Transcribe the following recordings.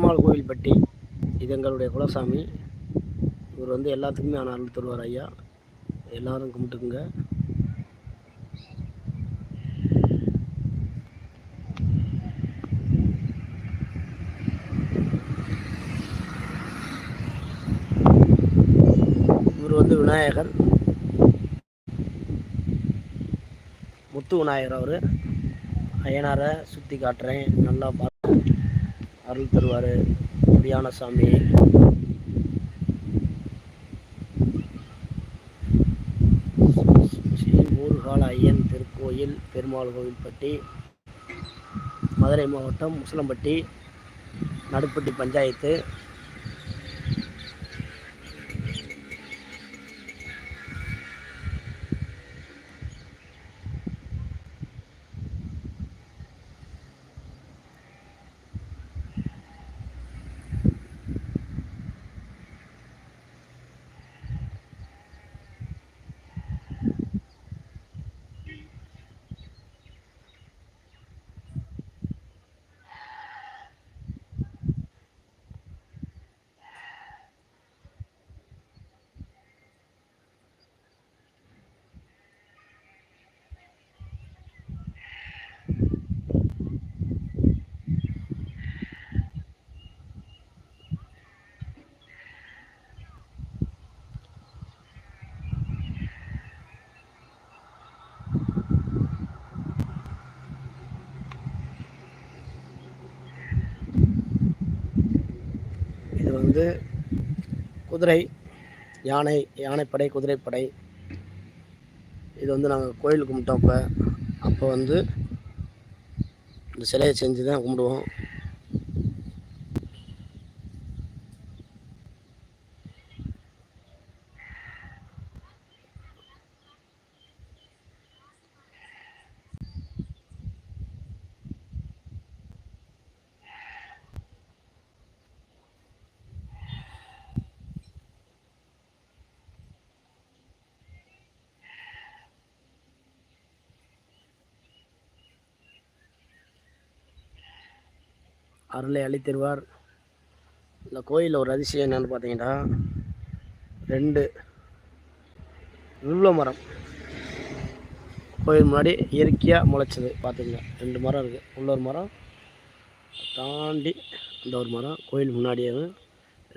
பெருமாள் கோவில் பட்டி, இது எங்களுடைய குலசாமி. இவர் வந்து எல்லாத்துக்குமே அருள் தருவார் ஐயா. எல்லாரும் கும்பிட்டுக்குங்க. இவர் வந்து விநாயகர், முத்து விநாயகர். அவர் ஐயனாரை சுற்றி காட்டுறேன், நல்லா பார்த்து அருள் தருவார். முடியான சாமி. ஸ்ரீ ஊர்கால ஐயன் திருக்கோயில், பெருமாள் கோவில்பட்டி, மதுரை மாவட்டம், முசலம்பட்டி, நடுப்பட்டி பஞ்சாயத்து. இது வந்து குதிரை, யானைப்படை, குதிரைப்படை. இது வந்து நாங்கள் கோயில் கும்பிட்டோம். அப்போ வந்து இந்த சிலையை செஞ்சு தான் கும்பிடுவோம். அருளை அளித்தருவார். இந்த கோயிலில் ஒரு அதிசயம் என்னென்னு பார்த்தீங்கன்னா, 2 வில்வ மரம் கோயில் முன்னாடி இயற்கையாக முளைச்சது. பார்த்துங்க, 2 மரம் இருக்குது. உள்ள ஒரு மரம் தாண்டி அந்த ஒரு மரம் கோயில் முன்னாடியே.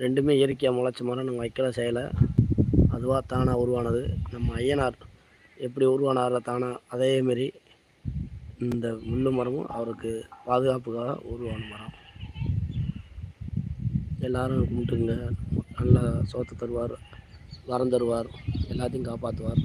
2மே இயற்கையாக முளைச்ச மரம். நம்ம வைக்கல செய்யலை, அதுவாக தானாக உருவானது. நம்ம ஐயனார் எப்படி உருவானார தானாக, அதேமாரி இந்த முள்ளு மரமும் அவருக்கு பாதுகாப்புக்காக உருவான மரம். எல்லாரும் கும்பிட்டுங்க. நல்லா சோத்து தருவார், வரம் தருவார், எல்லாத்தையும் காப்பாற்றுவார்.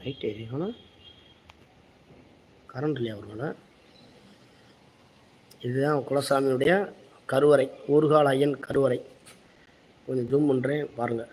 லைட் எரியணும், கரண்ட் இல்லையா அவர்கள. இதுதான் குலசாமியுடைய கருவறை, ஊர்கால ஐயன் கருவறை. கொஞ்சம் ஜூம் பண்ணுறேன் பாருங்கள்.